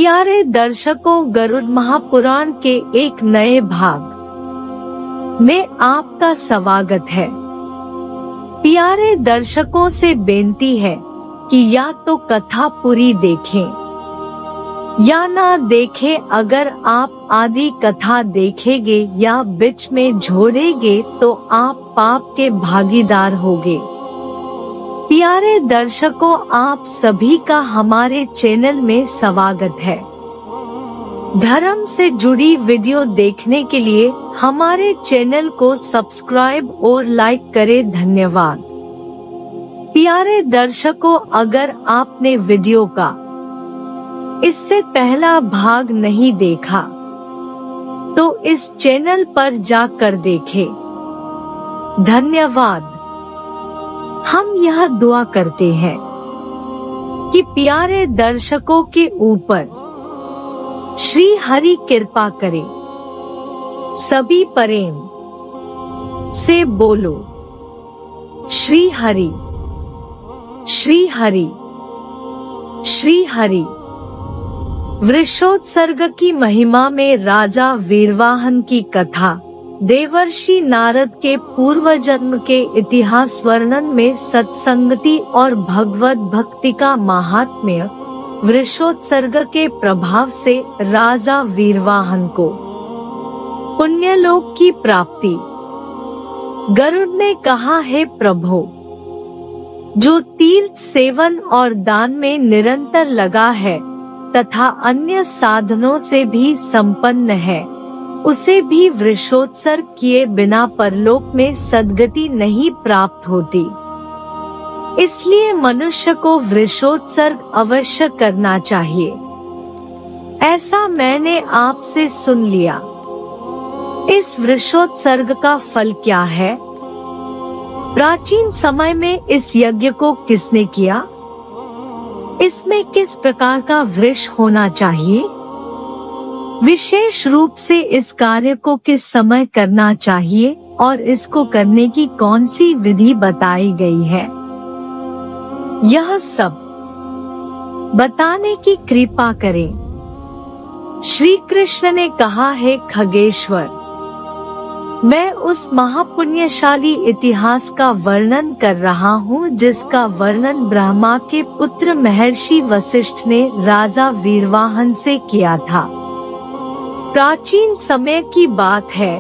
प्यारे दर्शकों, गरुड़ महापुराण के एक नए भाग में आपका स्वागत है। प्यारे दर्शकों से बेनती है कि या तो कथा पूरी देखें या ना देखें। अगर आप आधी कथा देखेंगे या बीच में छोड़ेंगे तो आप पाप के भागीदार होंगे। प्यारे दर्शकों, आप सभी का हमारे चैनल में स्वागत है। धर्म से जुड़ी वीडियो देखने के लिए हमारे चैनल को सब्सक्राइब और लाइक करें। धन्यवाद। प्यारे दर्शकों, अगर आपने वीडियो का इससे पहला भाग नहीं देखा तो इस चैनल पर जाकर देखें। धन्यवाद। हम यह दुआ करते हैं कि प्यारे दर्शकों के ऊपर श्री हरि कृपा करे। सभी प्रेम से बोलो श्री हरि, श्री हरि, श्री हरि। वृषोत्सर्ग की महिमा में राजा वीरवाहन की कथा देवर्षि नारद के पूर्व जन्म के इतिहास वर्णन में सत्संगति और भगवत भक्ति का महात्म्य। वृषोत्सर्ग के प्रभाव से राजा वीरवाहन को पुण्यलोक की प्राप्ति। गरुड़ ने कहा, हे प्रभु, जो तीर्थ सेवन और दान में निरंतर लगा है तथा अन्य साधनों से भी संपन्न है, उसे भी वृषोत्सर्ग किए बिना परलोक में सद्गति नहीं प्राप्त होती। इसलिए मनुष्य को वृषोत्सर्ग अवश्य करना चाहिए। ऐसा मैंने आपसे सुन लिया। इस वृषोत्सर्ग का फल क्या है? प्राचीन समय में इस यज्ञ को किसने किया? इसमें किस प्रकार का वृक्ष होना चाहिए? विशेष रूप से इस कार्य को किस समय करना चाहिए और इसको करने की कौन सी विधि बताई गई है? यह सब बताने की कृपा करें। श्री कृष्ण ने कहा, है खगेश्वर, मैं उस महापुण्यशाली इतिहास का वर्णन कर रहा हूँ जिसका वर्णन ब्रह्मा के पुत्र महर्षि वशिष्ठ ने राजा वीरवाहन से किया था। प्राचीन समय की बात है।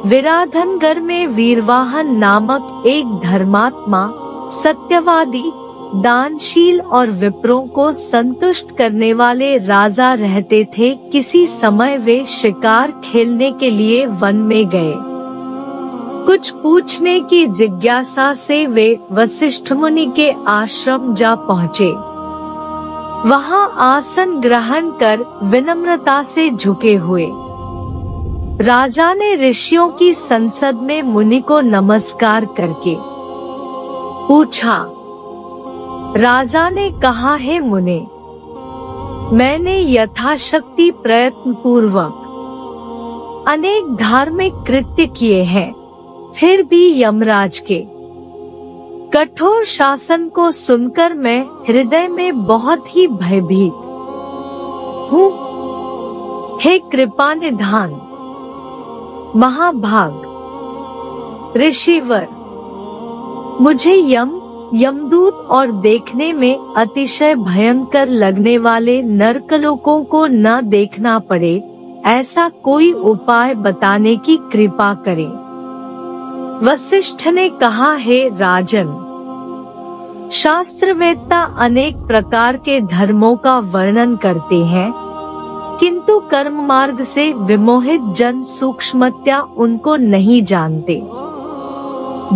विराधनगर में वीरवाहन नामक एक धर्मात्मा, सत्यवादी, दानशील और विप्रों को संतुष्ट करने वाले राजा रहते थे। किसी समय वे शिकार खेलने के लिए वन में गए। कुछ पूछने की जिज्ञासा से वे वशिष्ठ मुनि के आश्रम जा पहुँचे। वहां आसन ग्रहण कर विनम्रता से झुके हुए राजा ने ऋषियों की संसद में मुनि को नमस्कार करके पूछा। राजा ने कहा, हे मुने, मैंने यथाशक्ति प्रयत्न पूर्वक अनेक धार्मिक कृत्य किए हैं, फिर भी यमराज के कठोर शासन को सुनकर मैं हृदय में बहुत ही भयभीत हूँ। हे कृपा निधान महाभाग ऋषिवर, मुझे यमदूत और देखने में अतिशय भयंकर लगने वाले नरकलोकों को न देखना पड़े, ऐसा कोई उपाय बताने की कृपा करें। वशिष्ठ ने कहा, हे राजन, शास्त्रवेत्ता अनेक प्रकार के धर्मों का वर्णन करते हैं, किंतु कर्म मार्ग से विमोहित जन सूक्ष्मतया उनको नहीं जानते।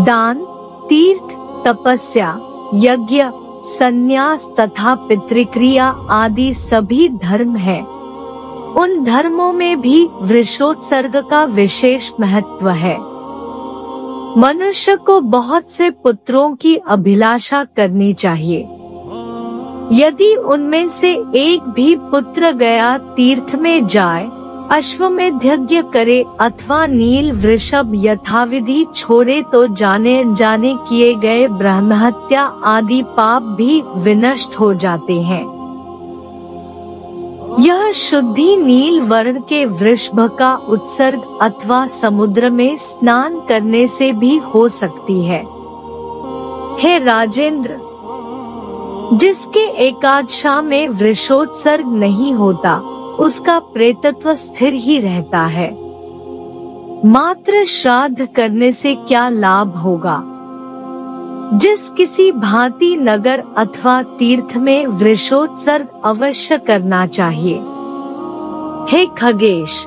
दान, तीर्थ, तपस्या, यज्ञ, संन्यास तथा पितृक्रिया आदि सभी धर्म हैं। उन धर्मों में भी वृषोत्सर्ग का विशेष महत्व है। मनुष्य को बहुत से पुत्रों की अभिलाषा करनी चाहिए। यदि उनमें से एक भी पुत्र गया तीर्थ में जाए, अश्वमेध यज्ञ करे अथवा नील वृषभ यथाविधि छोड़े तो जाने अनजाने किए गए ब्रह्महत्या आदि पाप भी विनष्ट हो जाते हैं। यह शुद्धि नील वर्ण के वृषभ का उत्सर्ग अथवा समुद्र में स्नान करने से भी हो सकती है। हे राजेंद्र, जिसके एकादशा में वृषोत्सर्ग नहीं होता, उसका प्रेतत्व स्थिर ही रहता है। मात्र श्राद्ध करने से क्या लाभ होगा? जिस किसी भांति नगर अथवा तीर्थ में वृषोत्सर्ग अवश्य करना चाहिए। हे खगेश,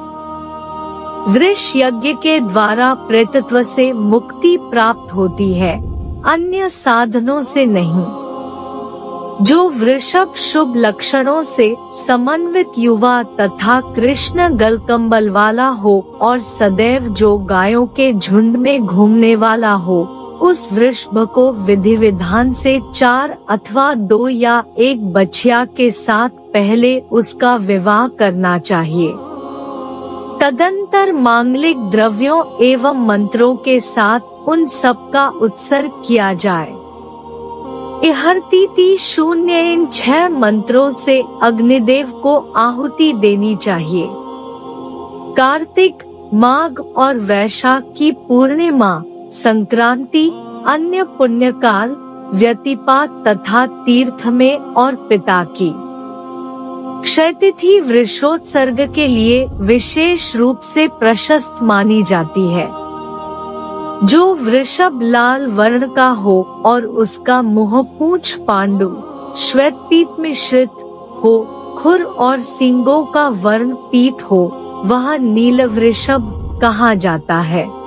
वृष यज्ञ के द्वारा प्रेतत्व से मुक्ति प्राप्त होती है, अन्य साधनों से नहीं। जो वृषभ शुभ लक्षणों से समन्वित युवा तथा कृष्ण गलकंबल वाला हो और सदैव जो गायों के झुंड में घूमने वाला हो, उस वृषभ को विधि विधान से 4 अथवा 2 या 1 बछिया के साथ पहले उसका विवाह करना चाहिए। तदंतर मांगलिक द्रव्यों एवं मंत्रों के साथ उन सब का उत्सर्ग किया जाए। 6 मंत्रों से अग्निदेव को आहुति देनी चाहिए। कार्तिक, माघ और वैशाख की पूर्णिमा, संक्रांति, अन्य पुण्यकाल, व्यतिपात तथा तीर्थ में और पिता की क्षय तिथि वृषोत्सर्ग के लिए विशेष रूप से प्रशस्त मानी जाती है। जो वृषभ लाल वर्ण का हो और उसका मुंह पूंछ पांडु श्वेत पीत मिश्रित हो, खुर और सींगों का वर्ण पीत हो, वह नील वृषभ कहा जाता है।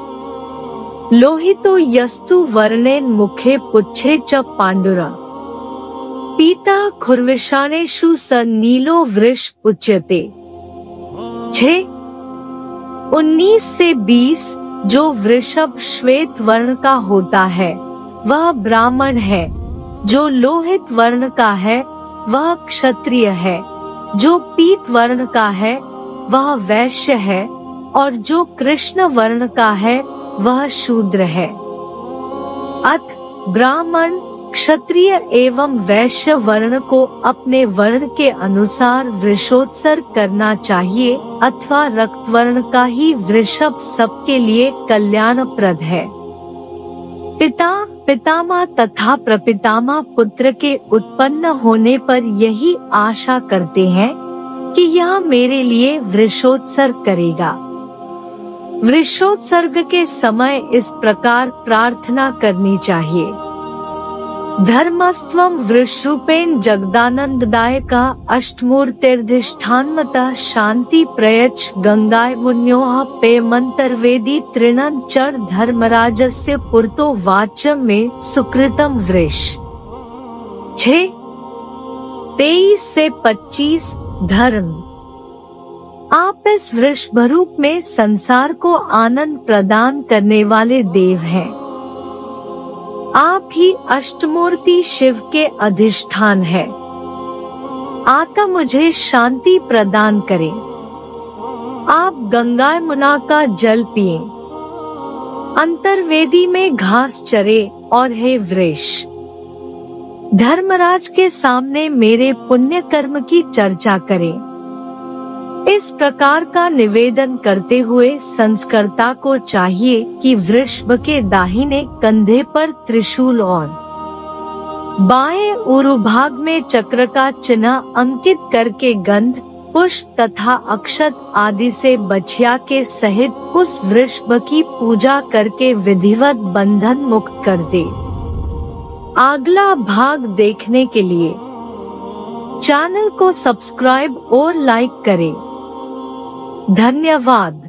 लोहितो यस्तु वर्णेन मुखे पुच्छे च पांडुरा, पीता खुर्विषाणेषु स नीलो वृष उच्यते। 19 से 20 जो वृषभ श्वेत वर्ण का होता है वह ब्राह्मण है, जो लोहित वर्ण का है वह क्षत्रिय है, जो पीत वर्ण का है वह वैश्य है और जो कृष्ण वर्ण का है वह शूद्र है। अथ ब्राह्मण, क्षत्रिय एवं वैश्य वर्ण को अपने वर्ण के अनुसार वृषोत्सर्ग करना चाहिए अथवा रक्त वर्ण का ही वृषभ सबके लिए कल्याणप्रद है। पिता, पितामह तथा प्रपितामह पुत्र के उत्पन्न होने पर यही आशा करते हैं कि यह मेरे लिए वृषोत्सर्ग करेगा। वृषोत्सर्ग के समय इस प्रकार प्रार्थना करनी चाहिए। धर्मस्त्वं वृषरूपेण जगदानंददायका अष्टमूर्तिर्धिष्ठानमतः शांति प्रयच्छ गंगाय मुन्योः पेमंतर्वेदी तृणं चर धर्मराजस्य पुरतो वाच्यं में सुकृतम वृष। 23 से 25 धर्म। आप इस वृषभरूप में संसार को आनंद प्रदान करने वाले देव हैं। आप ही अष्टमूर्ति शिव के अधिष्ठान है। आता मुझे शांति प्रदान करें। आप गंगा यमुना का जल पिए, अंतर्वेदी में घास चरे और हे वृष, धर्मराज के सामने मेरे पुण्य कर्म की चर्चा करें। इस प्रकार का निवेदन करते हुए संस्कर्ता को चाहिए कि वृषभ के दाहिने कंधे पर त्रिशूल और बाएं ऊरु भाग में चक्र का चिन्ह अंकित करके गंध, पुष्प तथा अक्षत आदि से बछिया के सहित उस वृषभ की पूजा करके विधिवत बंधन मुक्त कर दे। अगला भाग देखने के लिए चैनल को सब्सक्राइब और लाइक करें। धन्यवाद।